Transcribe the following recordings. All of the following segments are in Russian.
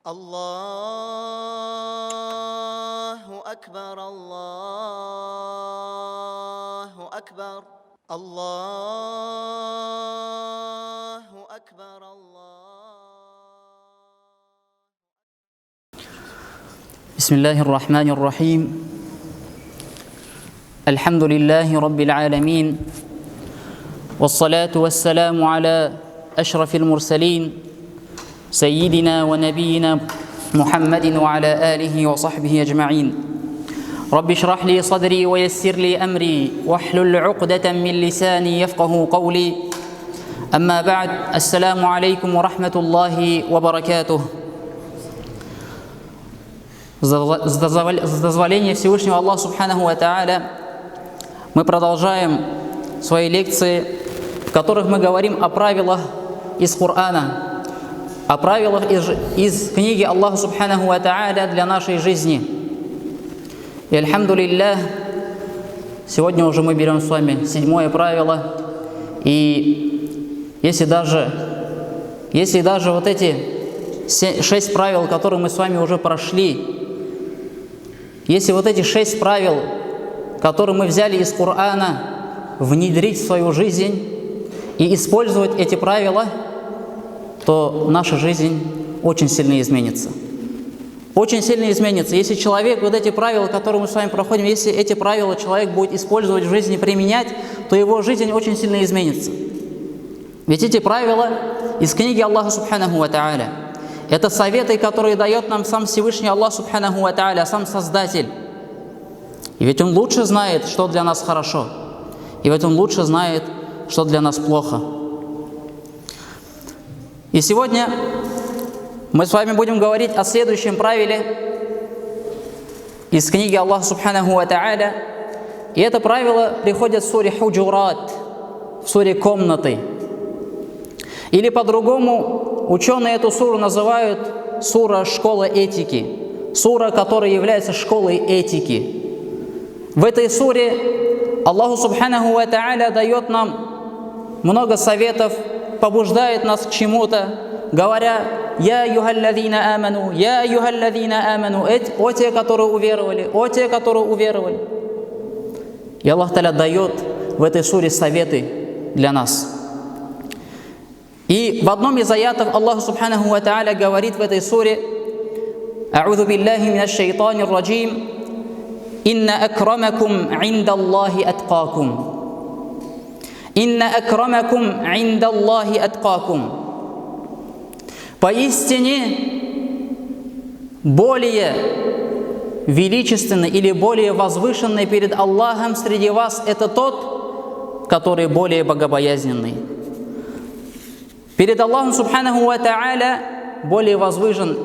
الله أكبر الله أكبر الله أكبر بسم الله الرحمن الرحيم. الحمد لله رب العالمين، والصلاة والسلام على أشرف المرسلين سيدنا ونبينا محمد وعلى آله وصحبه أجمعين. رب اشرح لي صدري ويسر لي أمري واحلل عقدة من لساني يفقه قولي. أما بعد، السلام عليكم ورحمة الله وبركاته. С дозволения Всевышнего Аллаха Субханаху ва Тааля мы продолжаем свои лекции, в которых мы говорим о правилах из Корана, о правилах из книги Аллаха Субханаху ва Тааля для нашей жизни. И альхамдулиллах, сегодня уже мы берем с вами 7-е правило. И если даже вот эти 6 правил, которые мы с вами уже прошли, если вот эти 6 правил, которые мы взяли из Корана, внедрить в свою жизнь и использовать эти правила, то наша жизнь очень сильно изменится. Очень сильно изменится. Если человек вот эти правила, которые мы с вами проходим, если эти правила человек будет использовать в жизни, применять, то его жизнь очень сильно изменится. Ведь эти правила из книги Аллаха Субханаху ва Тааля. Это советы, которые дает нам сам Всевышний Аллах Субханаху ва Тааля, сам Создатель. И ведь Он лучше знает, что для нас хорошо. И ведь Он лучше знает, что для нас плохо. И сегодня мы с вами будем говорить о следующем правиле из книги Аллаха Субханаху ва Тааля. И это правило приходит в суре Худжурат, в суре комнаты. Или по-другому ученые эту суру называют сура школа этики, сура, которая является школой этики. В этой суре Аллаху Субханаху ва Тааля дает нам много советов, побуждает нас к чему-то, говоря: «Я юхаллазина аману, я юхаллазина аману», о те, которые уверовали, о те, которые уверовали. И Аллах Та'аля дает в этой суре советы для нас. И в одном из аятов Аллах Субханаху ва Тааля говорит в этой суре: «А'удhu биллахи минаш шайтанир раджим, инна акрамакум индаллахи атқакум». «Инна акрамакум индаллахи атқакум». Поистине, более величественный или более возвышенный перед Аллахом среди вас это тот, который более богобоязненный. Перед Аллахом Субханаху ва Тааля более возвышен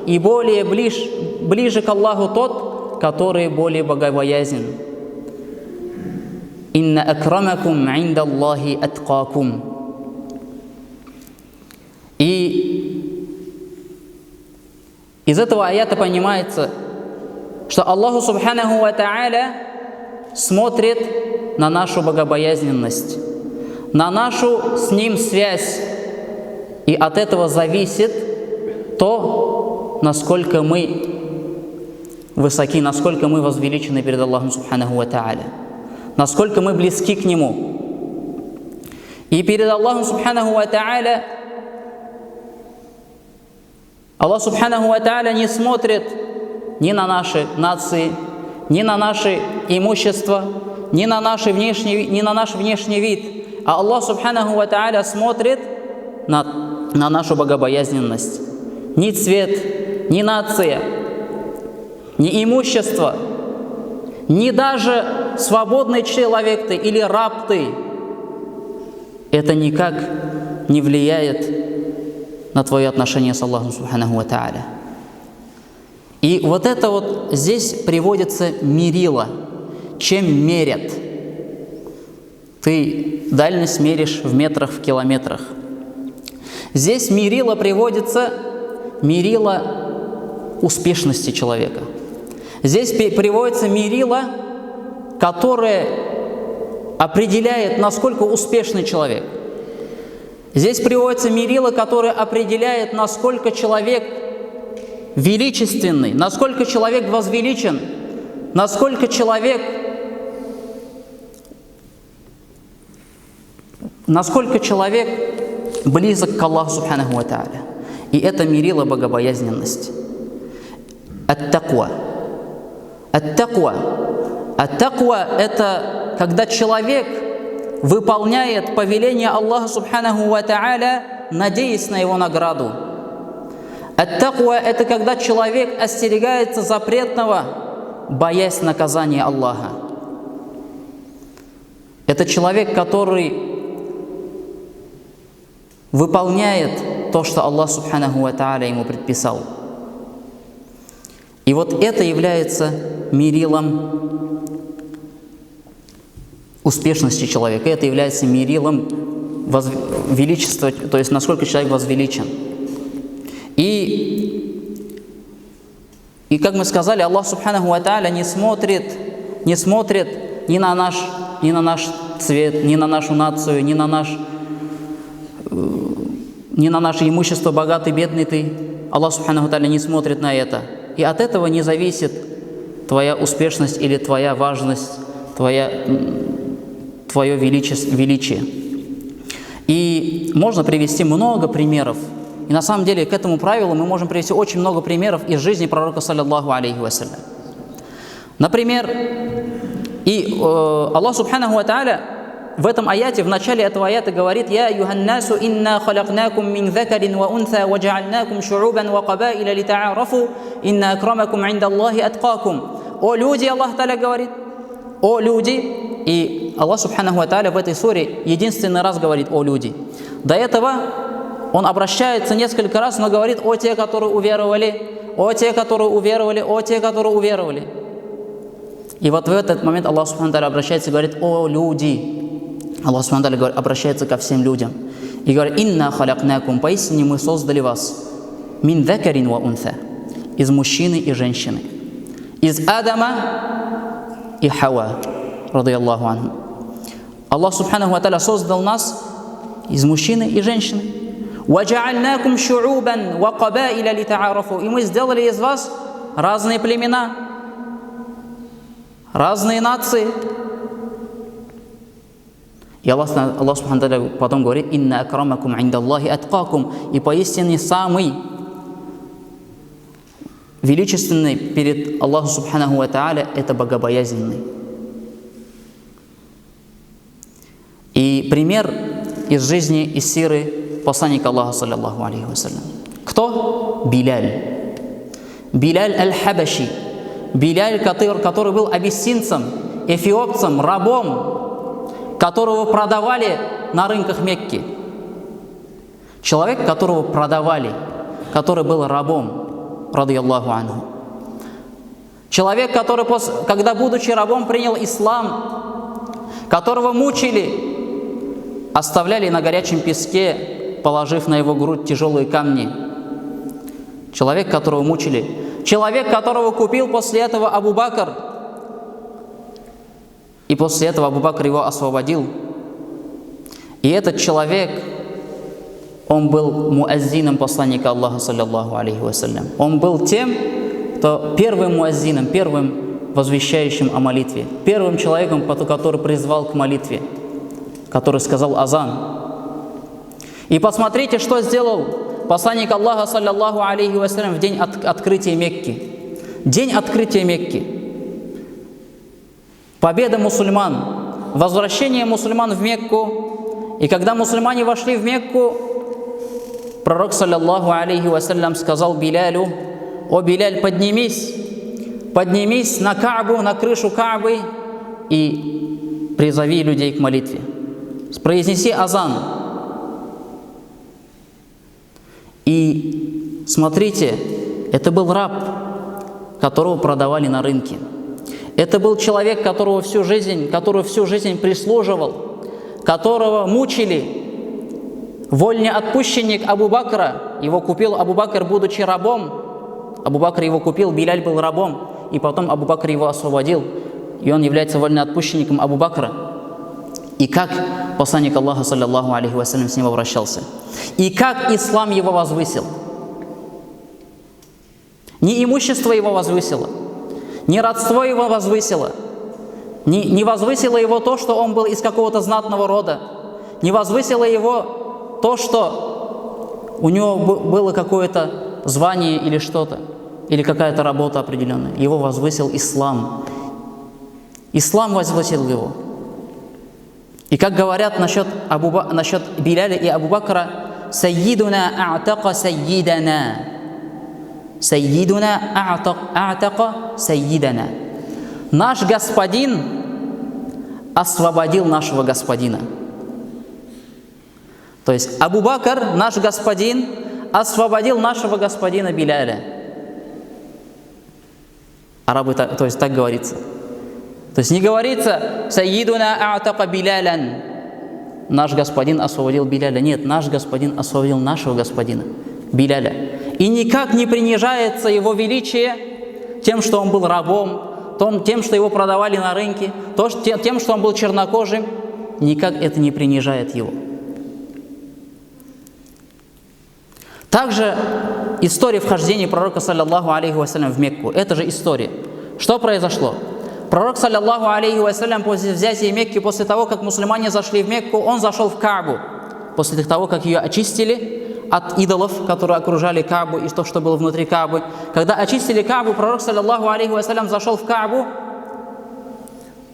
и более ближе к Аллаху тот, который более богобоязнен. «Инна акрамакум индаллахи атқакум». И из этого аята понимается, что Аллаху Субханаху ва Тааля смотрит на нашу богобоязненность, на нашу с Ним связь. И от этого зависит то, насколько мы высоки, насколько мы возвеличены перед Аллахом Субханаху ва Тааля, насколько мы близки к Нему. И перед Аллахом Субханаху ва Тааля Аллах Субханаху ва Тааля не смотрит ни на наши нации, ни на наше имущество, ни на наш внешний вид. А Аллах Субханаху ва Тааля смотрит на нашу богобоязненность. Ни цвет, ни нация, ни имущество, ни даже свободный человек ты или раб ты. Это никак не влияет на твое отношение с Аллахом Субханаху ва Тааля. И вот это вот здесь приводится мерило. Чем мерят? Ты дальность меришь в метрах, в километрах. Здесь мерило приводится, мерило успешности человека. Здесь приводится мерило, которое определяет, насколько успешный человек. Здесь приводится мерило, которое определяет, насколько человек величественный, насколько человек возвеличен, насколько человек близок к Аллаху Субханаху ва Тааля. И это мерило богобоязненности. Ат-таква. Ат-таква. Ат-таква – это когда человек выполняет повеление Аллаха Субханаху ва Тааля, надеясь на его награду. Ат-таква – это когда человек остерегается запретного, боясь наказания Аллаха. Это человек, который выполняет то, что Аллах Субханаху ва Тааля ему предписал. И вот это является мерилом успешности человека, это является мерилом величества, то есть насколько человек возвеличен. И как мы сказали, Аллах Субханаху ва Тааля не смотрит ни на наш цвет, ни на нашу нацию, ни на наше имущество, богатый, бедный ты. Аллах Субханаху ва Тааля не смотрит на это. И от этого не зависит твоя успешность или твоя важность, твое величие. И можно привести много примеров. И на самом деле к этому правилу мы можем привести очень много примеров из жизни пророка, саллаллаху алейхи вассалям. Например, Аллах Субханаху ва Тааля в этом аяте, в начале этого аята говорит: «Я юханнасу инна халакнакум мин закарин ва унса ва джа'альнакум шу'убан ва кабаиля лита'арафу инна акрамакум инда Аллахи аткакум». О люди, Аллах Тааля говорит, о люди. И Аллах Субханаху ва Тааля в этой суре единственный раз говорит о люди. До этого Он обращается несколько раз, но говорит о те, которые уверовали, о те, которые уверовали, о те, которые уверовали. И вот в этот момент Аллах Субханаху ва Тааля обращается и говорит о люди. Аллах Субханаху ва Тааля обращается ко всем людям и говорит: «Инна халякнакум», поистине мы создали вас, мин закарин ва унса, из мужчины и женщины, из Адама и Хауа, радийаллаху анху. Аллах Субханаху ва Тааля создал нас из мужчины и женщины. «Ва джа'альнакум шу'убан ва кабаиля лита'арафу», и мы сделали из вас разные племена, разные нации. И Аллах Субханаху ва Тааля потом говорит: «Инна акрамакум инда Аллахи аткакум», и поистине самый величественный перед Аллахом Субханаху ва Тааля – это богобоязненный. И пример из жизни, из сиры посланника Аллаха, саллаллаху алейхи вассалям. Кто? Биляль. Биляль аль-Хабаши. Биляль, который был абиссинцем, эфиопцем, рабом, которого продавали на рынках Мекки. Человек, которого продавали, который был рабом, радийаллаху анху. Человек, который, когда будучи рабом, принял ислам, которого мучили, оставляли на горячем песке, положив на его грудь тяжелые камни. Человек, которого мучили. Человек, которого купил после этого Абу Бакр. И после этого Абу Бакр его освободил. И этот человек, он был муаззином посланника Аллаха, саллаллаху алейхи вассалям. Он был тем, кто первым муаззином, первым возвещающим о молитве, первым человеком, который призвал к молитве, который сказал азан. И посмотрите, что сделал посланник Аллаха, саллаллаху алейхи вассалям, в день открытия Мекки. День открытия Мекки. Победа мусульман, возвращение мусульман в Мекку. И когда мусульмане вошли в Мекку, пророк, саллаллаху алейхи вассалям, сказал Билялю: «О Биляль, поднимись на Каабу, на крышу Каабы и призови людей к молитве. Произнеси азан». И смотрите, это был раб, которого продавали на рынке. Это был человек, который всю жизнь прислуживал, которого мучили. Вольноотпущенник Абу Бакра, его купил Абу Бакр, будучи рабом. Абу Бакр его купил, Биляль был рабом, и потом Абу Бакр его освободил, и он является вольноотпущенником Абу Бакра. И как посланник Аллаха, саллиллаху алейхи вассалям, с ним обращался. И как ислам его возвысил. Не имущество его возвысило, не родство его возвысило, не возвысило его то, что он был из какого-то знатного рода, не возвысило его то, что у него было какое-то звание или что-то, или какая-то работа определенная. Его возвысил ислам. Ислам возвысил его. И как говорят насчет Биляля и Абу Бакра, «Саййидуна а'така саййидана». «Саййидуна а'така саййидана». Наш господин освободил нашего господина. То есть Абу Бакр, наш господин, освободил нашего господина Биляля. Арабы, то есть так говорится. То есть не говорится «Саййидуна а'така Билялян». Наш господин освободил Биляля. Нет, наш господин освободил нашего господина Биляля. И никак не принижается его величие тем, что он был рабом, тем, что его продавали на рынке, тем, что он был чернокожим. Никак это не принижает его. Также история вхождения пророка, саллиллаху алейхи вассалям, в Мекку. Это же история. Что произошло? Пророк, саллиллаху алейхи вассалям, после взятия Мекки, после того, как мусульмане зашли в Мекку, он зашел в Каабу. После того, как ее очистили от идолов, которые окружали Каабу, и то, что было внутри Каабы. Когда очистили Каабу, пророк, саллиллаху алейхи вассалям, зашел в Каабу,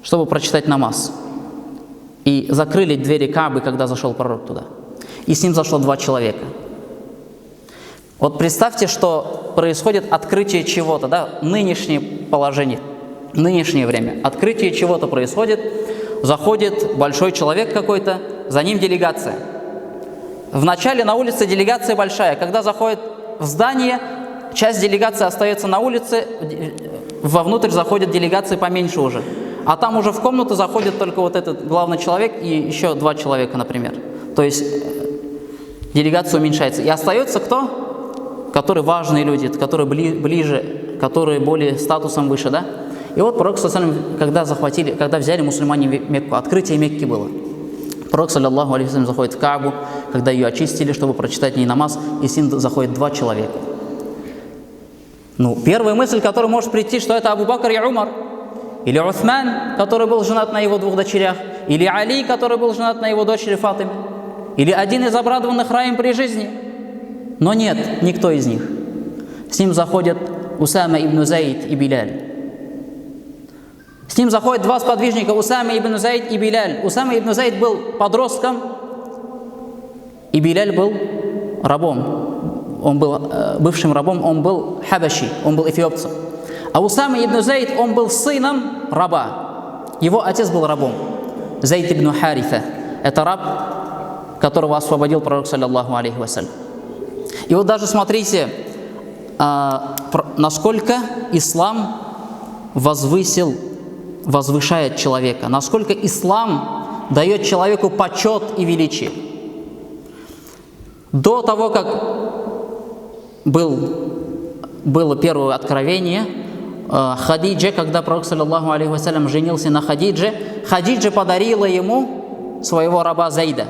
чтобы прочитать намаз. И закрыли двери Каабы, когда зашел пророк туда. И с ним зашло 2 человека. Вот представьте, что происходит открытие чего-то, да, нынешнее положение, нынешнее время. Открытие чего-то происходит, заходит большой человек какой-то, за ним делегация. Вначале на улице делегация большая. Когда заходит в здание, часть делегации остается на улице, вовнутрь заходит делегация поменьше уже. А там уже в комнату заходит только вот этот главный человек и еще 2 человека, например. То есть делегация уменьшается. И остается кто? Которые важные люди, которые ближе, которые более статусом выше, да? И вот пророк, когда взяли мусульмане Мекку, открытие Мекки было. Пророк, саллиллаху алейхи вассалям, заходит в Каабу, когда ее очистили, чтобы прочитать в ней намаз, и с ним заходит 2 человека. Первая мысль, которая может прийти, что это Абу Бакр и Умар, или Усман, который был женат на его 2 дочерях, или Али, который был женат на его дочери Фатиме, или один из обрадованных раем при жизни. Но нет, никто из них. С ним заходят Усама ибн Зайд и Биляль. С ним заходят 2 сподвижника, Усама ибн Зайд и Биляль. Усама ибн Зайд был подростком, и Биляль был рабом. Он был бывшим рабом, он был хабаши, он был эфиопцем. А Усама ибн Зайд, он был сыном раба. Его отец был рабом. Зайд ибн Харифа. Это раб, которого освободил пророк, саллиллаху алейхи вассалям. И вот даже смотрите, насколько ислам возвышает человека, насколько ислам дает человеку почет и величие. До того, как было первое откровение, Хадиджа, когда пророк, саллиллаху алейхи вассалям, женился на Хадидже, Хадиджа подарила ему своего раба Зайда.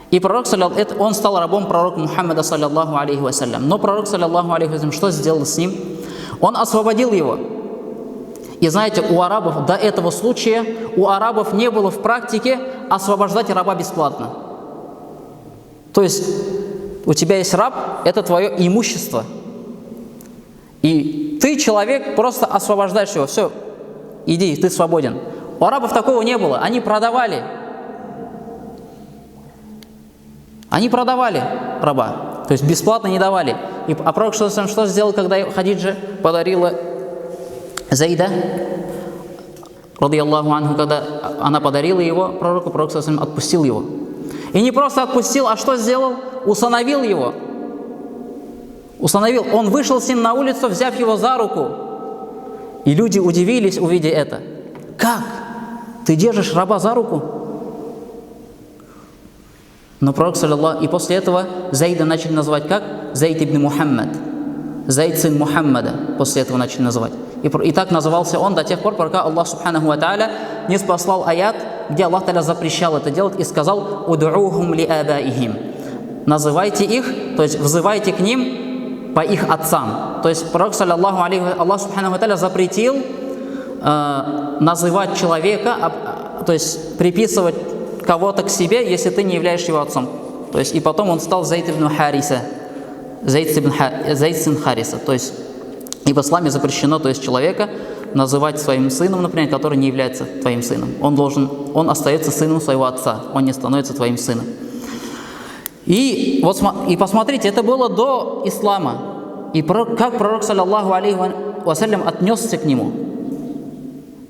И пророк, он стал рабом пророка Мухаммада, саллиллаху алейхи вассалям. Но пророк, саллиллаху алейхи вассалям, что сделал с ним? Он освободил его. И знаете, у арабов до этого случая, у арабов не было в практике освобождать раба бесплатно. То есть у тебя есть раб, это твое имущество. И ты, человек, просто освобождаешь его. Все, иди, ты свободен. У арабов такого не было. Они продавали. Они продавали раба. То есть бесплатно не давали. А пророк что сделал, когда Хадиджа подарила Зайда, радийаллаху анху, когда она подарила его пророку, пророк отпустил его. И не просто отпустил, а что сделал? Усыновил его. Усыновил. Он вышел с ним на улицу, взяв его за руку. И люди удивились, увидя это. Как? Ты держишь раба за руку? Но пророк, и после этого Зайда начали называть как? Зайд ибн Мухаммад. Зайд сын Мухаммада. После этого начали называть. И так назывался он до тех пор, пока Аллах субханаху ва тааля не спаслал аят где Аллах Та'аля запрещал это делать и сказал: «Уд'ухум ли абаихим». Называйте их, то есть взывайте к ним по их отцам. То есть пророк, саллаллаху алейхи, Аллах Субханаху ва Та'аля запретил называть человека, то есть приписывать кого-то к себе, если ты не являешься его отцом. То есть и потом он стал Зайд ибн Хариса, Зайд ибн Хариса. То есть и в исламе запрещено, то есть человека называть своим сыном, например, который не является твоим сыном. Он остается сыном своего отца, он не становится твоим сыном. И посмотрите, это было до ислама. И как пророк, саллаллаху алейхи вассалям, отнесся к нему.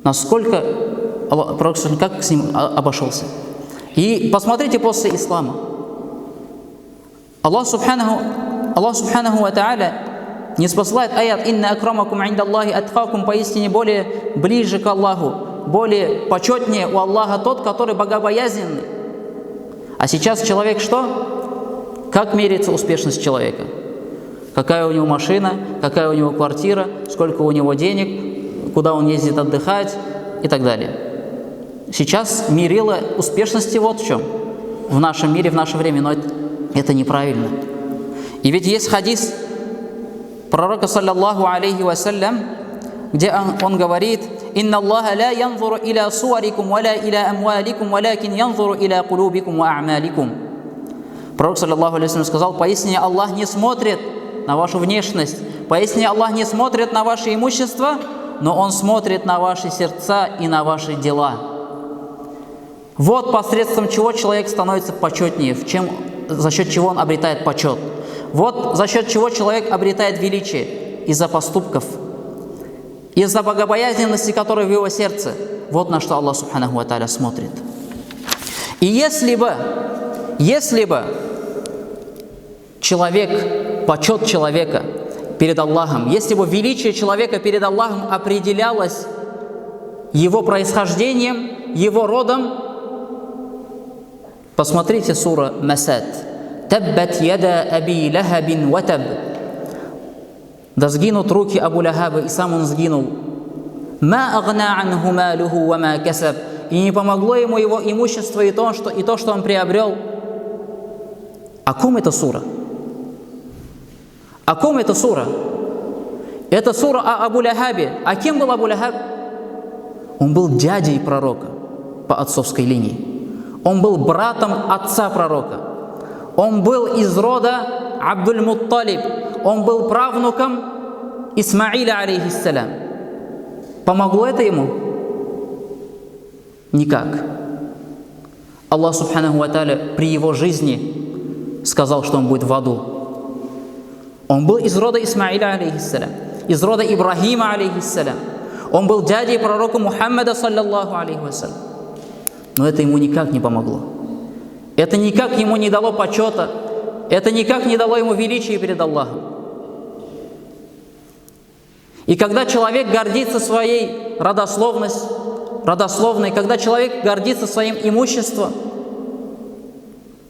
Насколько пророк, как с ним обошелся. И посмотрите после ислама. Аллах Субханаху ва Та'аля не спасает аят: «Инна акрамакум индаллахи атқакум», поистине более ближе к Аллаху, более почетнее у Аллаха тот, который богобоязненный. А сейчас человек что? Как меряется успешность человека? Какая у него машина, какая у него квартира, сколько у него денег, куда он ездит отдыхать и так далее. Сейчас мерило успешности вот в чем. В нашем мире, в наше время, но это неправильно. И ведь есть хадис пророка, саллаллаху алейхи вассалям, где он говорит: «Инна Аллаха ла янзуру иля суарикум, ва ла иля амваликум, валякин янзуру иля кулубикум ва а'маликум». Пророк, саллаллаху алейхи вассалям, сказал: поистине Аллах не смотрит на вашу внешность, поистине Аллах не смотрит на ваше имущество, но Он смотрит на ваши сердца и на ваши дела. Вот посредством чего человек становится почетнее, за счет чего он обретает почет. Вот за счет чего человек обретает величие: из-за поступков, из-за богобоязненности, которая в его сердце. Вот на что Аллах Субханаху ва Та'аля смотрит. И если бы почет человека перед Аллахом, если бы величие человека перед Аллахом определялось его происхождением, его родом, посмотрите сура Масад. «Таббат яда аби лахабин ватаб». Да сгинут руки Абу Лахаба, и сам он сгинул. «Ма агна анху малуху ва ма касаб». И не помогло ему его имущество и то, что он приобрел. О ком это сура? О ком это сура? Это сура о Абу Лахабе. А кем был Абу Лахаб? Он был дядей пророка по отцовской линии. Он был братом отца пророка. Он был из рода Абдуль-Мутталиб. Он был правнуком Исмаиля, алейхиссалям. Помогло это ему? Никак. Аллах Субханаху ва Та'аля при его жизни сказал, что он будет в аду. Он был из рода Исмаиля, алейхиссалям, из рода Ибрахима, алейхиссалям. Он был дядей пророка Мухаммада, саллаллаху алейхи вассалям. Но это ему никак не помогло. Это никак ему не дало почета. Это никак не дало ему величия перед Аллахом. И когда человек гордится своей родословной, когда человек гордится своим имуществом,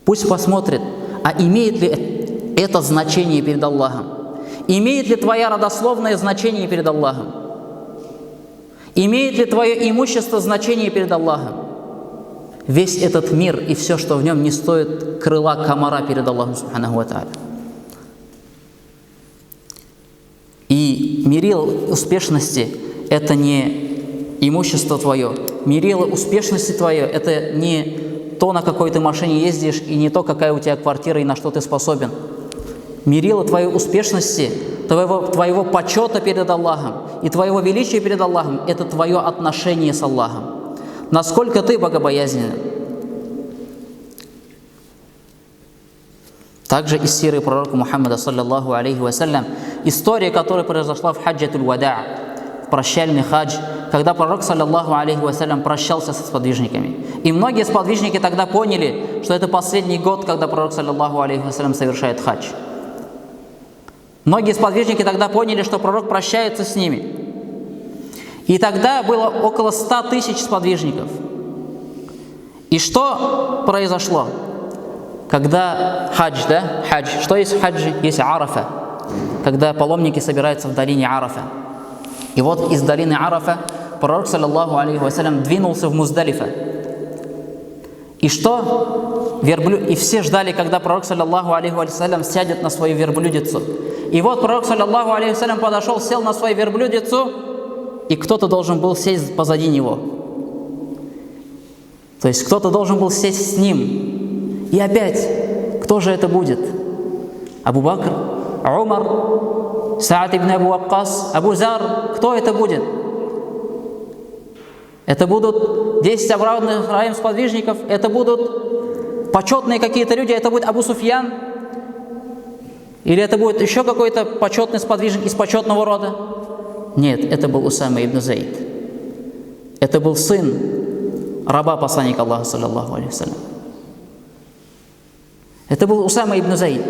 пусть посмотрит, а имеет ли это значение перед Аллахом? Имеет ли твоя родословное значение перед Аллахом? Имеет ли твое имущество значение перед Аллахом? Весь этот мир и все, что в нем, не стоит крыла комара перед Аллахом Субханаху ва Та'аля. И мерило успешности – это не имущество твое. Мерило успешности твое – это не то, на какой ты машине ездишь, и не то, какая у тебя квартира и на что ты способен. Мерило твоей успешности, твоего почета перед Аллахом и твоего величия перед Аллахом – это твое отношение с Аллахом. Насколько ты богобоязнен. Также из сиры пророка Мухаммада, саллаллаху алейхи вассалям, история, которая произошла в хаджатуль вада, в прощальный хадж, когда пророк, саллаллаху алейхи вассалям, прощался со сподвижниками. И многие сподвижники тогда поняли, что это последний год, когда пророк, саллаллаху алейхи вассалям, совершает хадж. Многие сподвижники тогда поняли, что пророк прощается с ними. И тогда было около 100 тысяч сподвижников. И что произошло? Когда хадж, хадж. Что есть хадж? Есть арафа. Когда паломники собираются в долине Арафа. И вот из долины Арафа пророк, саллаллаху алейхи вассалям, двинулся в Муздалифа. И что? И все ждали, когда пророк, саллаллаху алейхи вассалям, сядет на свою верблюдицу. И вот пророк, саллаллаху алейхи вассалям, подошел, сел на свою верблюдицу, и кто-то должен был сесть позади него. То есть кто-то должен был сесть с ним. И опять, кто же это будет? Абу Бакр, Умар, Саад ибн Абу Ваккас, Абу Зар. Кто это будет? Это будут 10 обратных раем сподвижников, это будут почетные какие-то люди, это будет Абу Суфьян, или это будет еще какой-то почетный сподвижник из почетного рода? Нет, это был Усама ибн Зайд. Это был сын раба посланника Аллаха, саллаллаху алейхи вассалям. Это был Усама ибн Зайд,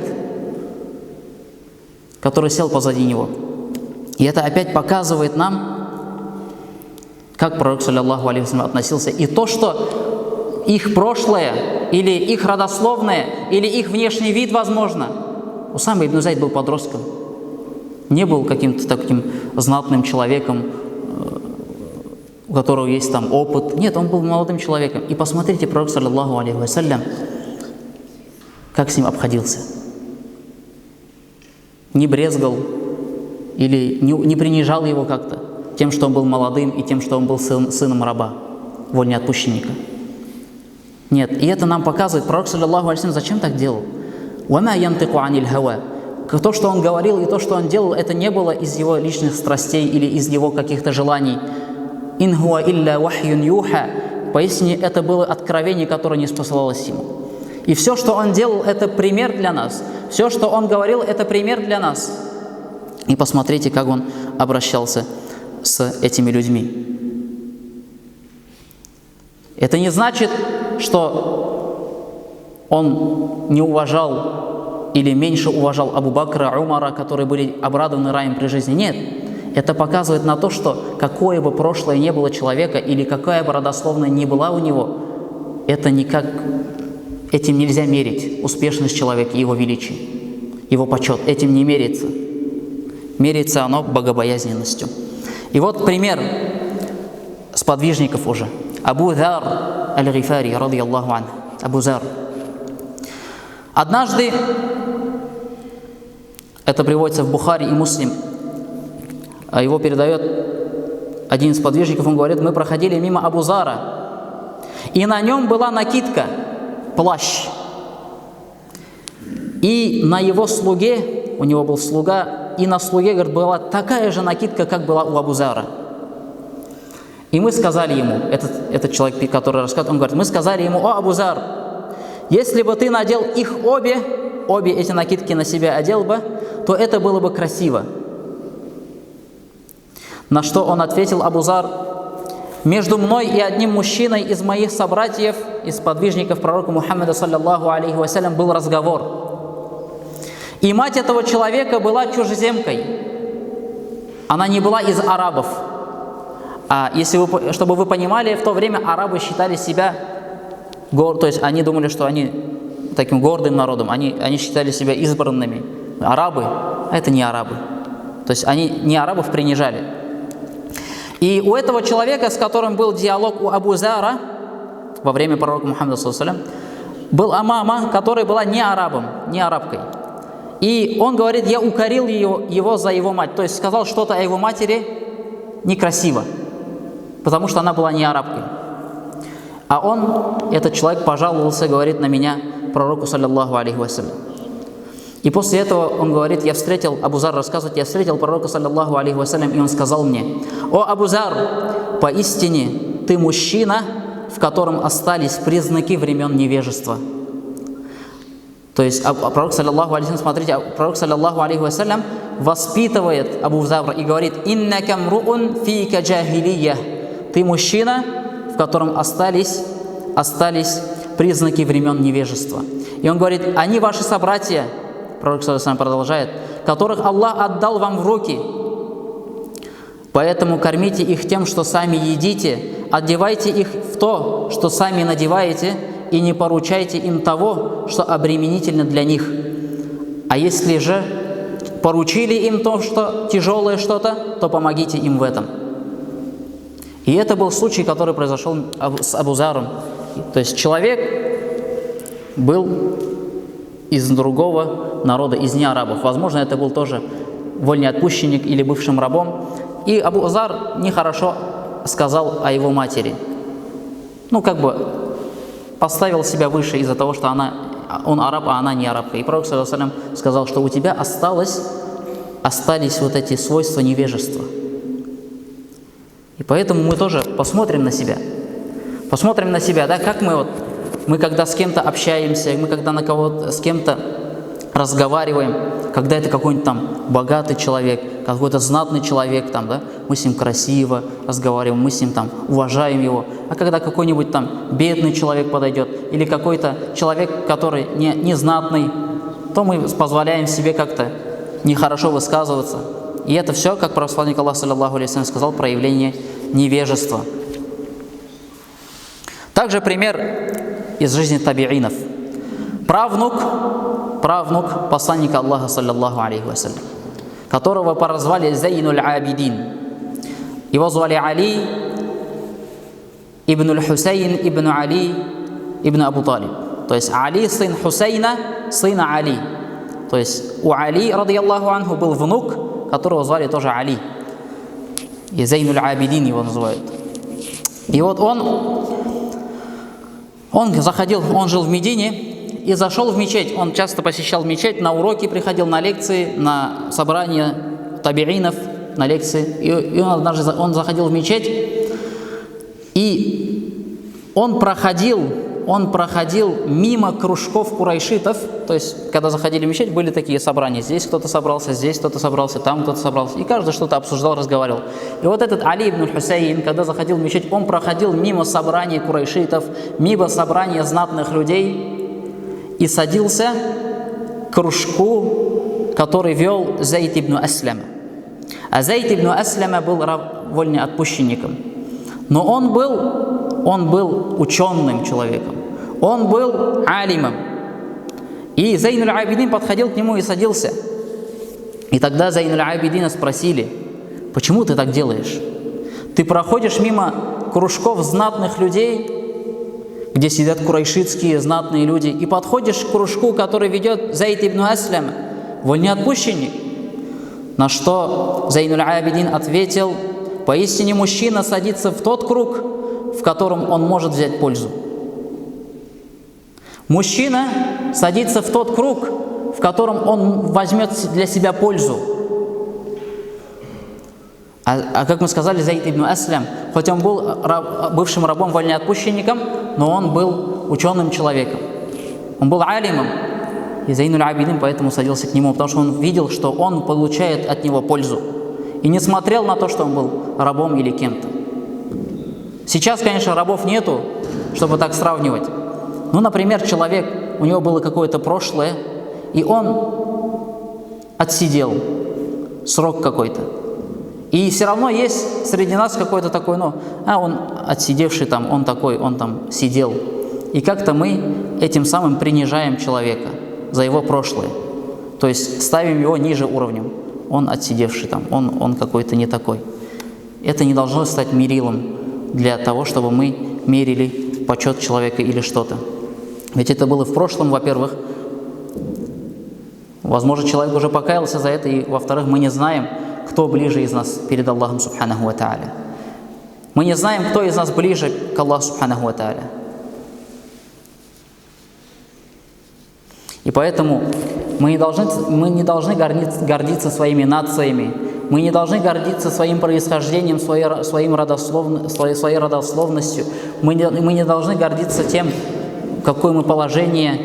который сел позади него. И это опять показывает нам, как пророк, саллаллаху алейхи вассалям, относился. И то, что их прошлое, или их родословное, или их внешний вид, возможно. Усама ибн Зайд был подростком. Не был каким-то таким знатным человеком, у которого есть там опыт. Нет, он был молодым человеком. И посмотрите, пророк, саллаллаху алейхи вассалям, как с ним обходился. Не брезгал или не принижал его как-то тем, что он был молодым, и тем, что он был сыном раба, вольноотпущенника. Нет, и это нам показывает, пророк, саллаллаху алейхи вассалям, зачем так делал? وَمَا يَنْتِقُ عَنِ الْهَوَى. То, что он говорил, и то, что он делал, это не было из его личных страстей или из его каких-то желаний. «Ин хуа илля вахьюн юха». Поистине, это было откровение, которое не спосылалось ему. И все, что он делал, это пример для нас. Все, что он говорил, это пример для нас. И посмотрите, как он обращался с этими людьми. Это не значит, что он не уважал или меньше уважал Абу Бакра, Умара, которые были обрадованы раем при жизни. Нет. Это показывает на то, что какое бы прошлое не было человека, или какая бы родословная ни была у него, это никак, этим нельзя мерить успешность человека, его величие, его почет. Этим не меряется. Меряется оно богобоязненностью. И вот пример сподвижников уже. Абу Зар аль-Гифари, радийаллаху анху. Абу Зар. Однажды, это приводится в Бухари и Муслим, его передает один из подвижников, он говорит: мы проходили мимо Абу Зара, и на нем была накидка, плащ. И на его слуге, у него был слуга, и на слуге, говорит, была такая же накидка, как была у Абу Зара. И мы сказали ему, этот человек, который рассказывает, он говорит: мы сказали ему: о, Абу Зар, если бы ты надел их обе эти накидки на себя одел бы, то это было бы красиво. На что он ответил, Абу Зар: между мной и одним мужчиной из моих собратьев, из подвижников пророка Мухаммада, саллаллаху алейхи вассалям, был разговор. И мать этого человека была чужеземкой. Она не была из арабов. А если вы, чтобы вы понимали, в то время арабы считали себя, то есть они думали, что они таким гордым народом, они считали себя избранными. Арабы, а это не арабы. То есть они не арабов принижали. И у этого человека, с которым был диалог у Абу Зара во время пророка Мухаммада, саллаллаху алейхи вассалям, был мама, которая была не арабом, не арабкой. И он говорит: я укорил его за его мать. То есть сказал что-то о его матери некрасиво, потому что она была не арабкой. А он, этот человек, пожаловался, говорит, на меня пророку, саллаллаху алейхи вассалям. И после этого он говорит: я встретил, Абу Зар рассказывает, я встретил пророка, саллаллаху алейхи вассалям, и он сказал мне: о, Абу Зар, поистине ты мужчина, в котором остались признаки времен невежества. То есть пророк, саллаллаху алейхи вассалям, смотрите, пророк, саллаллаху алейхи вассалям, воспитывает Абу Зара и говорит: иннака мруун фика джахилия. Ты мужчина, в котором остались признаки времен невежества. И он говорит: они ваши собратья, пророк саллаллаху алейхи вассалям продолжает, которых Аллах отдал вам в руки. Поэтому кормите их тем, что сами едите, одевайте их в то, что сами надеваете, и не поручайте им того, что обременительно для них. А если же поручили им то, что тяжелое что-то, то помогите им в этом. И это был случай, который произошел с Абу Заром. арабский. То есть человек был из другого народа, из неарабов. Возможно, это был тоже вольноотпущенник или бывшим рабом. И Абу Зар нехорошо сказал о его матери. Ну, как бы поставил себя выше из-за того, что он араб, а она не арабка. И пророк, саллаллаху алейхи ва саллям, сказал, что у тебя остались вот эти свойства невежества. И поэтому мы тоже посмотрим на себя. Посмотрим на себя, да, как мы когда с кем-то общаемся, мы когда с кем-то разговариваем, когда это какой-нибудь там богатый человек, какой-то знатный человек, там, да, мы с ним красиво разговариваем, мы с ним там уважаем его. А когда какой-нибудь там бедный человек подойдет, или какой-то человек, который не знатный, то мы позволяем себе как-то нехорошо высказываться. И это все, как посланник Аллаха, саллаллаху алейхи ва саллям, сказал, проявление невежества. Также пример из жизни табиинов. Правнук посланника Аллаха, саллаллаху алейхи ва саллям, которого прозвали Зайнуль Абидин. Его звали Али ибн Хусейн ибн Али ибн Абу Талиб. То есть Али, сын Хусейна, сына Али. То есть у Али, радийаллаху анху, был внук, которого звали тоже Али. И Зайнуль Абидин его называют. И вот он жил в Медине и зашел в мечеть. Он часто посещал мечеть, на уроки приходил, на лекции, на собрания табиинов, на лекции. И однажды он заходил в мечеть, и он проходил мимо кружков курайшитов. То есть, когда заходили в мечеть, были такие собрания. Здесь кто-то собрался, там кто-то собрался. И каждый что-то обсуждал, разговаривал. И вот этот Али ибн Хусейн, когда заходил в мечеть, он проходил мимо собраний курайшитов, мимо собрания знатных людей и садился к кружку, который вел Зайд ибн Аслям. А Зайд ибн Аслям был вольноотпущенником. Но он был ученым человеком. Он был алимом. И Зайнуль Абидин подходил к нему и садился. И тогда Зайнуль Абидина спросили: почему ты так делаешь? Ты проходишь мимо кружков знатных людей, где сидят курайшитские знатные люди, и подходишь к кружку, который ведет Зайд ибн Аслям, вольноотпущенник. На что Зайнуль Абидин ответил: поистине мужчина садится в тот круг, в котором он может взять пользу. Мужчина садится в тот круг, в котором он возьмет для себя пользу. А как мы сказали, Зайд ибн Аслям, хоть он был бывшим рабом-вольноотпущенником, но он был ученым человеком. Он был алимом. И Зайнуль Абидин поэтому садился к нему, потому что он видел, что он получает от него пользу. И не смотрел на то, что он был рабом или кем-то. Сейчас, конечно, рабов нету, чтобы так сравнивать. Ну, например, человек, у него было какое-то прошлое, и он отсидел срок какой-то. И все равно есть среди нас какой-то такой, он отсидевший там, он там сидел. И как-то мы этим самым принижаем человека за его прошлое. То есть ставим его ниже уровнем. Он отсидевший там, он какой-то не такой. Это не должно стать мерилом для того, чтобы мы мерили почет человека или что-то. Ведь это было в прошлом, во-первых. Возможно, человек уже покаялся за это, и, во-вторых, мы не знаем, кто ближе из нас перед Аллахом Субханаху ва Тааля. Мы не знаем, кто из нас ближе к Аллаху Субханаху ва Тааля. И поэтому мы не должны гордиться своими нациями, мы не должны гордиться своим происхождением, своей родословностью, мы не должны гордиться тем, какое мы положение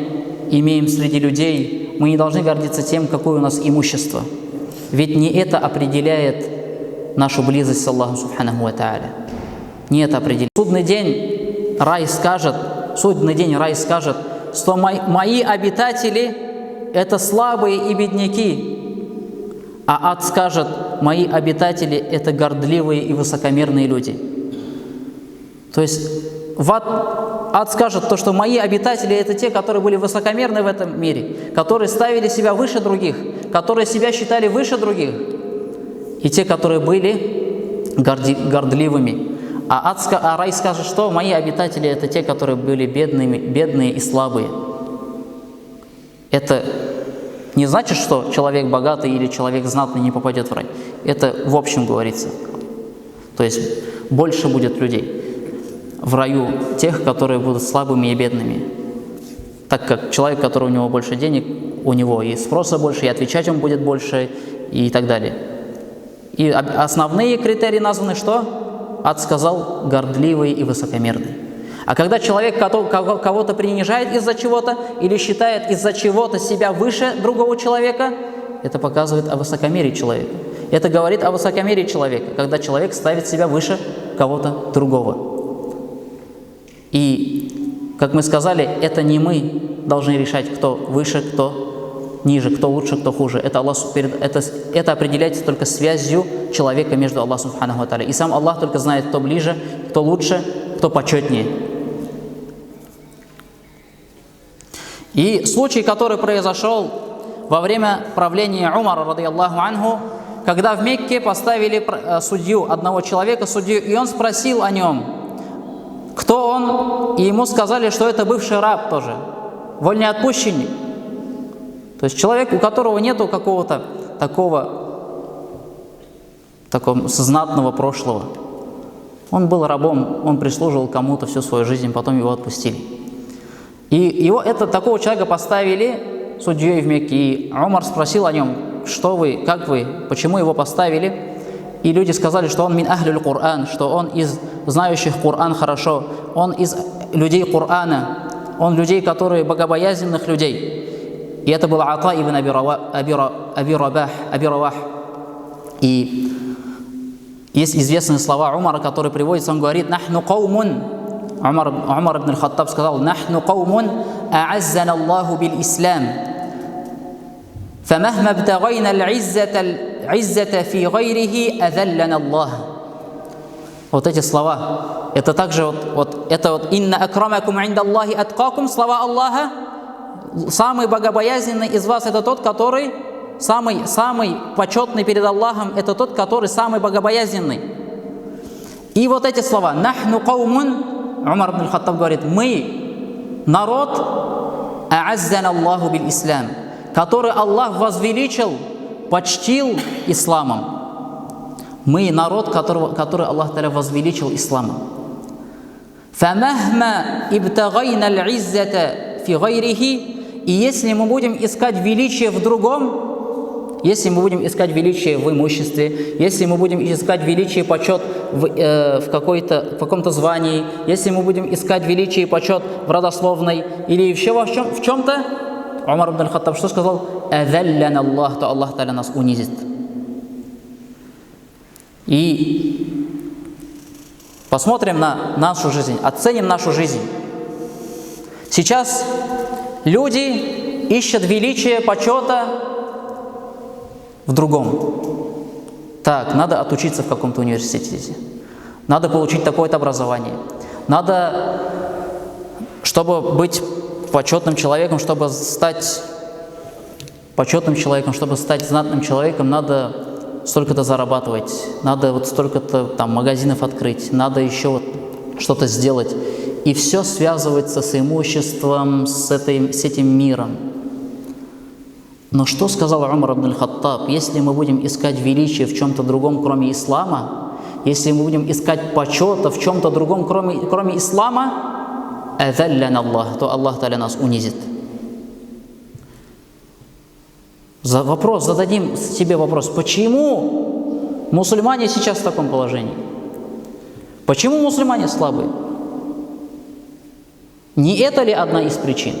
имеем среди людей, мы не должны гордиться тем, какое у нас имущество. Ведь не это определяет нашу близость с Аллахом Субханаху ва Тааля. Не это определяет. Судный день рай скажет, что мои обитатели – это слабые и бедняки, а ад скажет: мои обитатели – это гордливые и высокомерные люди. То есть ад скажет то, что мои обитатели – это те, которые были высокомерны в этом мире, которые ставили себя выше других, которые себя считали выше других, и те, которые были гордливыми. А рай скажет, что мои обитатели это те, которые были бедные и слабые. Это не значит, что человек богатый или человек знатный не попадет в рай. Это в общем говорится. То есть больше будет людей в раю тех, которые будут слабыми и бедными. Так как человек, который у него больше денег, у него и спроса больше, и отвечать он будет больше, и так далее. И основные критерии названы что? Ад сказал гордливый и высокомерный. А когда человек кого-то принижает из-за чего-то или считает из-за чего-то себя выше другого человека, это показывает о высокомерии человека. Это говорит о высокомерии человека, когда человек ставит себя выше кого-то другого. И, как мы сказали, это не мы должны решать, кто выше, кто ниже, кто лучше, кто хуже. Это определяется только связью человека между Аллахом Субханаху ва Тааля. И сам Аллах только знает, кто ближе, кто лучше, кто почетнее. И случай, который произошел во время правления Умара, радийаллаху анху, когда в Мекке поставили судью, одного человека, судью, и он спросил о нем, кто он, и ему сказали, что это бывший раб тоже, вольноотпущенник. То есть человек, у которого нету какого-то такого знатного прошлого. Он был рабом, он прислуживал кому-то всю свою жизнь, потом его отпустили. И такого человека поставили судьей в Мекке. И Умар спросил о нем, что вы, как вы, почему его поставили. И люди сказали, что он мин ахлюль Кур'ан, что он из знающих Кур'ан хорошо, он из людей Кур'ана, он людей, которые богобоязненных людей. И это был Ата ибн Аби Равах. И есть известные слова Умара, которые приводятся, он говорит: «Нахну каумун». Умар ибн аль-Хаттаб сказал: «Нахну каумун а'аззана Аллаху бил-Ислам, фамахма бтагайна аль-иззата фи гайрихи азаллана Аллах». Вот эти слова, это также «Инна акрамакум инда Аллахи аткакум», слова Аллаха. Самый богобоязненный из вас это тот, который самый почетный перед Аллахом, это тот, который самый богобоязненный. И вот эти слова «Нахну каумун», Умар ибн аль-Хаттаб говорит, мы народ а'аззана Аллаху бил-Ислам, который Аллах возвеличил, почтил исламом. Мы народ, который Аллах Та'аля возвеличил исламом. «Фамахма ибтагайна аль-иззата фи гайрихи». И если мы будем искать величие в другом, если мы будем искать величие в имуществе, если мы будем искать величие и почет в каком-то звании, если мы будем искать величие и почет в родословной или еще в чем-то, Умар ибн аль-Хаттаб что сказал? «Азалляна Аллах», то Аллах Та'аля нас унизит. И посмотрим на нашу жизнь, оценим нашу жизнь. Сейчас люди ищут величие, почета в другом. Так, надо отучиться в каком-то университете, надо получить такое-то образование, надо, чтобы быть почетным человеком, чтобы стать почетным человеком, чтобы стать знатным человеком, надо столько-то зарабатывать, надо вот столько-то там магазинов открыть, надо еще вот что-то сделать. И все связывается с имуществом, с этим миром. Но что сказал Умар ибн аль-Хаттаб? Если мы будем искать величие в чем-то другом, кроме ислама, если мы будем искать почета в чем-то другом, кроме ислама, азалляна Аллах, то Аллах Та'аля нас унизит. Зададим себе вопрос, почему мусульмане сейчас в таком положении? Почему мусульмане слабые? Не это ли одна из причин?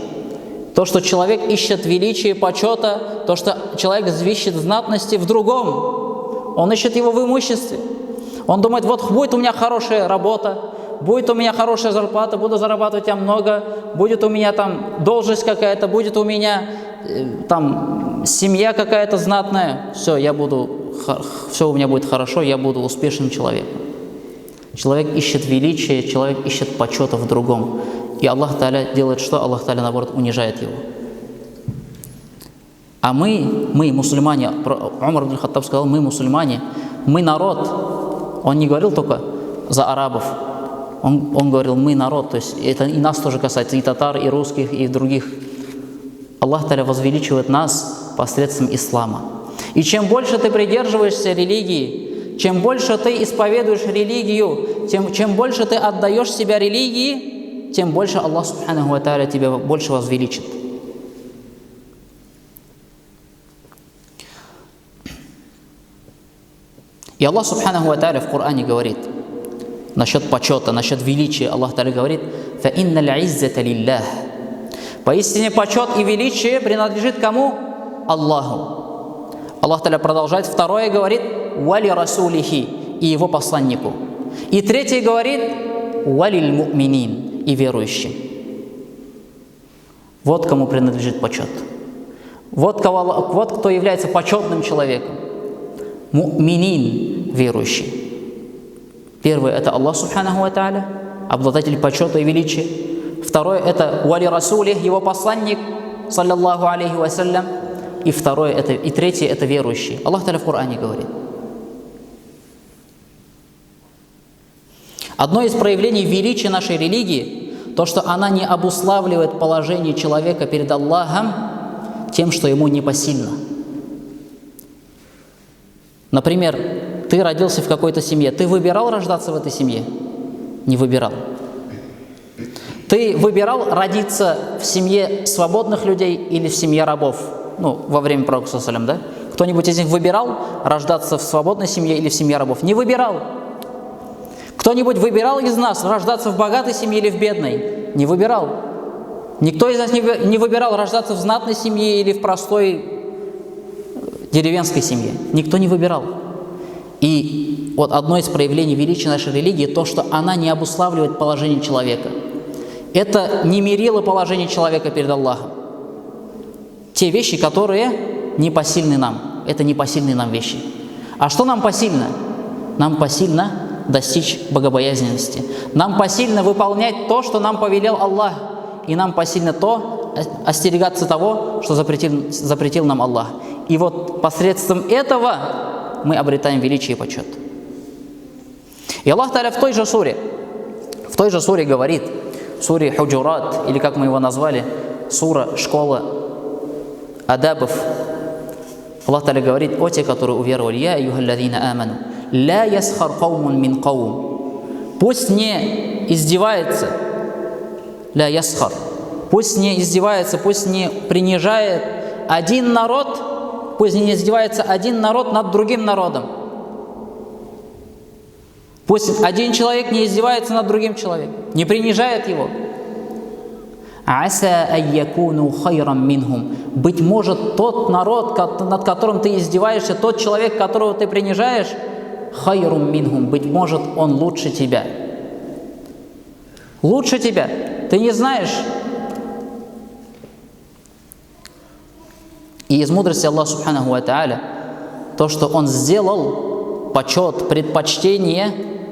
То, что человек ищет величия, почета, то, что человек ищет знатности в другом. Он ищет его в имуществе. Он думает, вот будет у меня хорошая работа, будет у меня хорошая зарплата, буду зарабатывать я много, будет у меня там должность какая-то, будет у меня там семья какая-то знатная, все у меня будет хорошо, я буду успешным человеком. Человек ищет величия, человек ищет почета в другом. И Аллах Та'аля делает что? Аллах Та'аля, наоборот, унижает его. А мы мусульмане, Умар ибн аль-Хаттаб сказал, мы мусульмане, мы народ. Он не говорил только за арабов. Он говорил, мы народ, то есть это и нас тоже касается, и татар, и русских, и других. Аллах Та'аля возвеличивает нас посредством ислама. И чем больше ты придерживаешься религии, чем больше ты исповедуешь религию, чем больше ты отдаешь себя религии, тем больше Аллах Субханаху ва Тааля тебя больше возвеличит. И Аллах Субханаху ва Тааля в Коране говорит насчет почета, насчет величия. Аллах Тааля говорит: «Фаинна л'иззата лиллах». Поистине почет и величие принадлежит кому? Аллаху. Аллах Тааля продолжает, второе говорит: «Вали расулихи», и его посланнику. И третье говорит: «Валиль му'минин», и верующим. Вот кому принадлежит почет. Вот кто является почетным человеком. Му'минин, верующий. Первое – это Аллах Субханаху ва Тааля, обладатель почета и величия. Второе – это «Вали расулих», его посланник, саллаллаху алейхи вассалям. И третье – это верующий. Аллах Тааля в Коране говорит. Одно из проявлений величия нашей религии – то, что она не обуславливает положение человека перед Аллахом тем, что ему непосильно. Например, ты родился в какой-то семье. Ты выбирал рождаться в этой семье? Не выбирал. Ты выбирал родиться в семье свободных людей или в семье рабов? Во время пророка саллаллаху алейхи ва саллям, да? Кто-нибудь из них выбирал рождаться в свободной семье или в семье рабов? Не выбирал. Кто-нибудь выбирал из нас рождаться в богатой семье или в бедной? Не выбирал. Никто из нас не выбирал рождаться в знатной семье или в простой деревенской семье. Никто не выбирал. И вот одно из проявлений величия нашей религии – то, что она не обуславливает положение человека. Это не мерило положение человека перед Аллахом. Те вещи, которые непосильны нам. Это непосильные нам вещи. А что нам посильно? Нам посильно достичь богобоязненности. Нам посильно выполнять то, что нам повелел Аллах. И нам посильно остерегаться того, что запретил нам Аллах. И вот посредством этого мы обретаем величие и почет. И Аллах Та'аля в той же суре говорит, в суре Худжурат, или как мы его назвали, сура школа адабов, Аллах Та'аля говорит: о те, которые уверовали, я айюхаллазина аману, ла ясхар каумун мин каум. Пусть не издевается, ла ясхар, пусть не издевается, пусть не принижает один народ, пусть не издевается один народ над другим народом. Пусть один человек не издевается над другим человеком, не принижает его. Аса айякуну хайрам минхум. Быть может, тот народ, над которым ты издеваешься, тот человек, которого ты принижаешь, хайрум минхум. Быть может, он лучше тебя. Лучше тебя. Ты не знаешь. И из мудрости Аллаха Субханаху ва Тааля то, что Он сделал почет, предпочтение,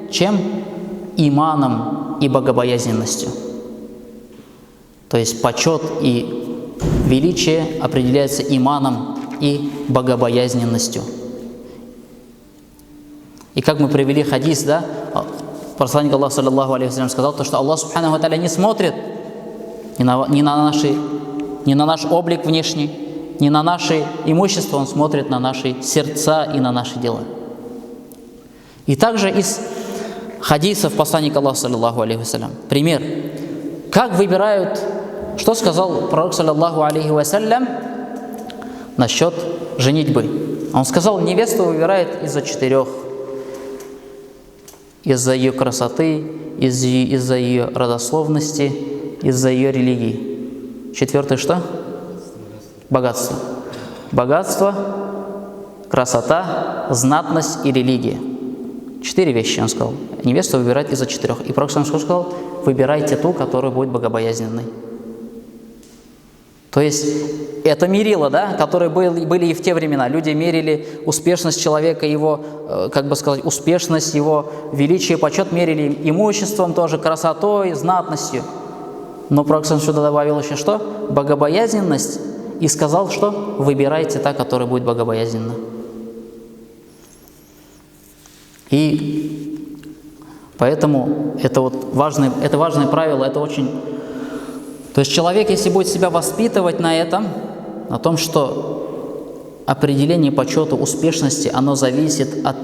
чем? Иманом и богобоязненностью. То есть почет и величие определяется иманом и богобоязненностью. И как мы привели хадис, да, посланник Аллаха саллаллаху алейхи ва саллям сказал, то, что Аллах Субханаху ва Тааля не смотрит ни на наш облик внешний, не на наше имущество, Он смотрит на наши сердца и на наши дела. И также из хадисов посланника Аллаха саллаллаху алейхи ва саллям пример. Как выбирают, что сказал пророк саллаллаху алейхи ва саллям насчет женитьбы? Он сказал, невесту выбирает из-за 4: из-за ее красоты, из-за ее родословности, из-за ее религии. 4 что? Богатство. Богатство, красота, знатность и религия. 4 вещи он сказал. Невесту выбирать из-за 4. И пророк сказал: выбирайте ту, которая будет богобоязненной. То есть это мерило, да, которые были и в те времена. Люди мерили успешность человека, его, успешность, его величие, почет мерили имуществом тоже, красотой, знатностью. Но пророк сюда добавил еще что? Богобоязненность. И сказал, что выбирайте та, которая будет богобоязненна. И Поэтому это важное правило, это очень... То есть человек, если будет себя воспитывать на этом, на том, что определение почета, успешности, оно зависит от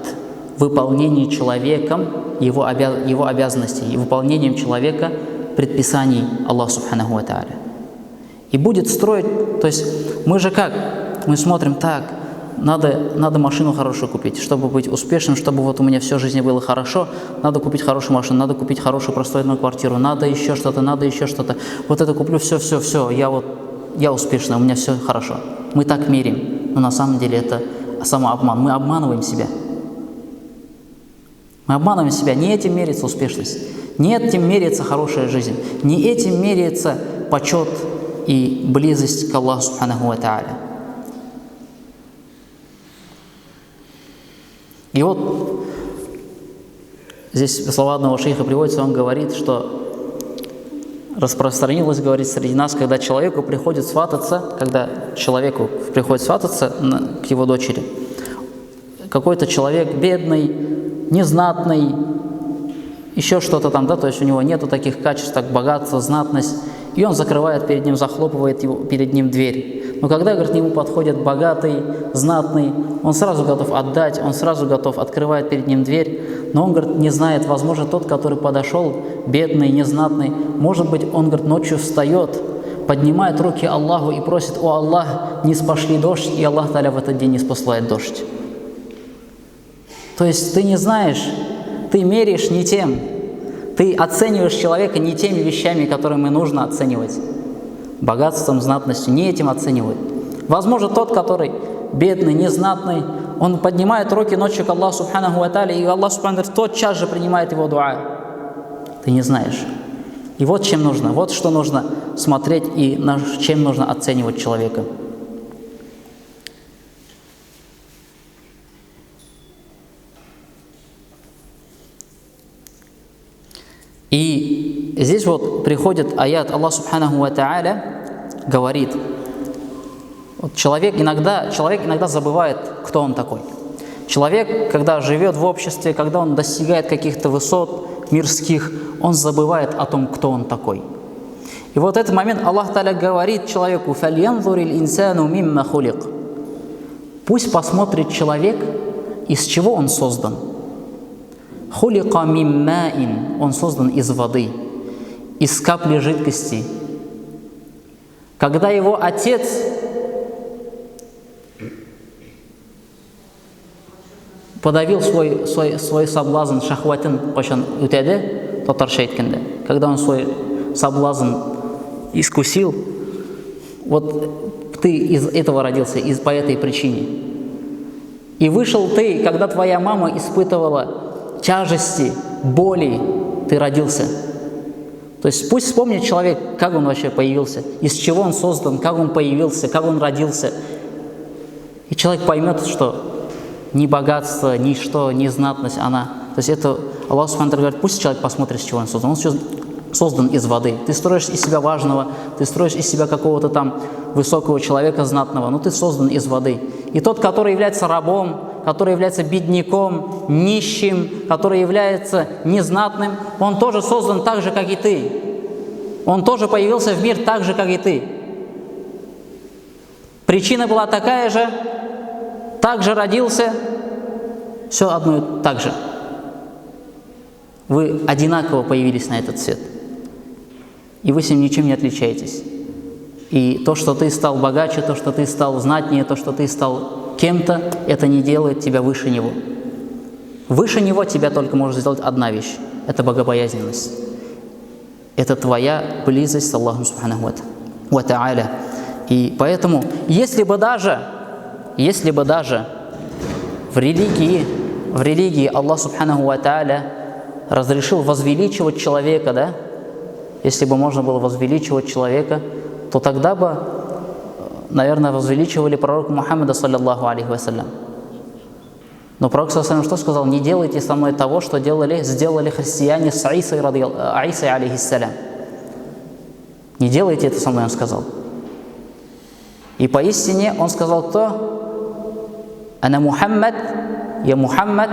выполнения человеком его обязанностей и выполнением человека предписаний Аллаха Субханаху ва Тааля. И будет строить, то есть мы же как? Мы смотрим так, надо машину хорошую купить, чтобы быть успешным, чтобы вот у меня все в жизни было хорошо, надо купить хорошую машину, надо купить хорошую простроенную квартиру, надо еще что-то. Вот это куплю, все, я успешный, у меня все хорошо. Мы так меряем, но на самом деле это самообман, мы обманываем себя. Мы обманываем себя, не этим меряется успешность, не этим меряется хорошая жизнь, не этим меряется почет и близость к Аллаху Субханаху ва Тааля. И вот здесь слова одного шейха приводятся, он говорит, что распространилось, говорит, среди нас, когда человеку приходит свататься к его дочери, какой-то человек бедный, незнатный, еще что-то там, да, то есть у него нету таких качеств, как богатство, знатность, и он закрывает перед ним, захлопывает перед ним дверь. Но когда, говорит, к нему подходит богатый, знатный, он сразу готов отдать, он сразу готов, открывает перед ним дверь, но он, говорит, не знает, возможно, тот, который подошел, бедный, незнатный, может быть, он, говорит, ночью встает, поднимает руки Аллаху и просит: «О Аллах, не спошли дождь», и Аллах Та'аля в этот день не спосылает дождь. То есть ты не знаешь, ты меряешь не тем, ты оцениваешь человека не теми вещами, которыми нужно оценивать. Богатством, знатностью, не этим оценивают. Возможно, тот, который бедный, незнатный, он поднимает руки ночью к Аллаху Субханаху ва Тааля, и Аллах Субханаху ва Тааля тотчас же принимает его дуа. Ты не знаешь. И вот чем нужно, вот что нужно смотреть и чем нужно оценивать человека. И здесь вот приходит аят, Аллах Субханаху ва Тааля говорит, вот человек иногда забывает, кто он такой. Человек, когда живет в обществе, когда он достигает каких-то высот мирских, он забывает о том, кто он такой. И вот этот момент Аллах Та'аля говорит человеку: «Фальянзур инсану мимма хулик». Пусть посмотрит человек, из чего он создан. Хулика миммаин, он создан из воды, из капли жидкости. Когда его отец подавил свой соблазн, шахватын қашан үтәді, татарша айтканда, когда он свой соблазн искусил, вот ты из этого родился, по этой причине. И вышел ты, когда твоя мама испытывала тяжести, боли, ты родился. То есть пусть вспомнит человек, как он вообще появился, из чего он создан, как он появился, как он родился. И человек поймет, что ни богатство, ни что, ни знатность она. То есть это Аллах Субхану ва Тааля говорит: пусть человек посмотрит, из чего он создан. Он создан из воды. Ты строишь из себя важного, ты строишь из себя какого-то там высокого человека, знатного, но ты создан из воды. И тот, который является рабом, который является бедняком, нищим, который является незнатным, он тоже создан так же, как и ты. Он тоже появился в мир так же, как и ты. Причина была такая же, так же родился, все одно и так же. Вы одинаково появились на этот свет. И вы с ним ничем не отличаетесь. И то, что ты стал богаче, то, что ты стал знатнее, то, что ты стал кем-то, это не делает тебя выше него. Выше него тебя только может сделать одна вещь. Это богобоязненность. Это твоя близость с Аллахом Субханаху ва Тааля. И поэтому, если бы даже в религии Аллах Субханаху ва Тааля разрешил возвеличивать человека, да? Если бы можно было возвеличивать человека, то тогда бы, наверное, возвеличивали пророка Мухаммада, саллиллаху алейхи вассалям. Но пророк, саллиллаху алейхи вассалям, что сказал? Не делайте со мной того, что сделали христиане с Аисой, алейхиссалям. Не делайте это со мной, он сказал. И поистине он сказал: кто? Ана Мухаммад, я Мухаммад,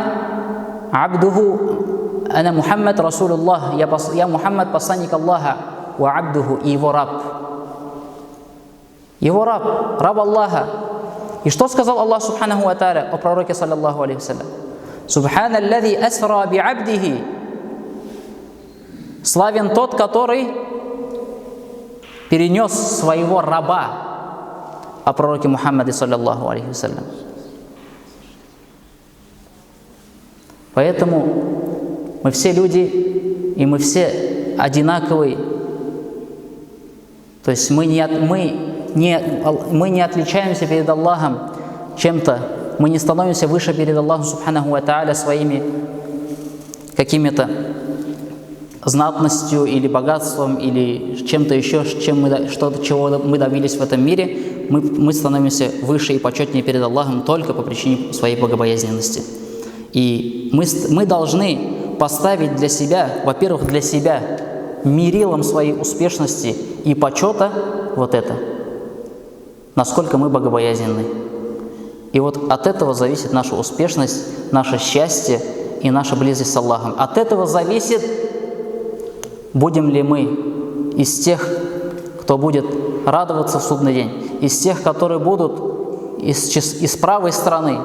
абдуху, «Ана Мухаммад Расулуллах», «Я Мухаммад, посланник Аллаха, ва абдуху», и его раб. Его раб Аллаха. И что сказал Аллах Субханаху ва Тааля о пророке, саллаллаху алейхи вассалям? «Субхана аллади асра би абдихи». Славен тот, который перенес своего раба о пророке Мухаммаде, саллаллаху алейхи вассалям. Поэтому мы все люди, и мы все одинаковые. То есть мы не отличаемся перед Аллахом чем-то, мы не становимся выше перед Аллахом Субханаху ва Тааля своими какими-то знатностью или богатством, или чем-то еще, чего мы добились в этом мире. Мы становимся выше и почетнее перед Аллахом только по причине своей богобоязненности. И мы должны поставить для себя, во-первых, для себя мерилом своей успешности и почета вот это, насколько мы богобоязненны. И вот от этого зависит наша успешность, наше счастье и наша близость с Аллахом. От этого зависит, будем ли мы из тех, кто будет радоваться в судный день, из тех, которые будут из правой стороны,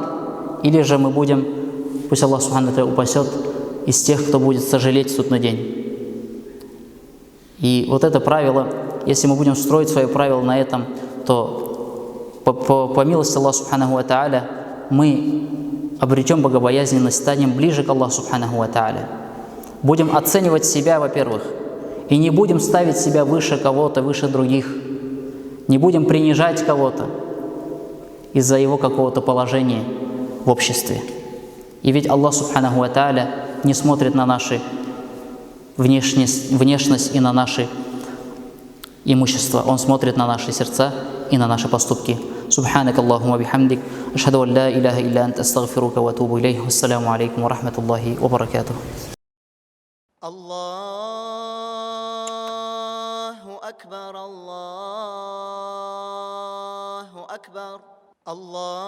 или же мы будем, пусть Аллах Субхану ва Тааля упасет, из тех, кто будет сожалеть в судный день. И вот это правило, если мы будем строить свои правила на этом, то по милости Аллаха Субханаху ва Тааля мы обретем богобоязненность, станем ближе к Аллаху Субханаху ва Тааля. Будем оценивать себя, во-первых, и не будем ставить себя выше кого-то, выше других. Не будем принижать кого-то из-за его какого-то положения в обществе. И ведь Аллах Субханаху ва Тааля не смотрит на нашу внешность и на наше имущество. Он смотрит на наши сердца и на наши поступки. Субханак Аллахума бихамдик. Ашхаду ан ла илляха илля анта астагфирука ва атубу илейх. Ассаламу алейкум ва рахматуллахи ва баракатух. Аллаху акбар, Аллаху акбар, Аллаху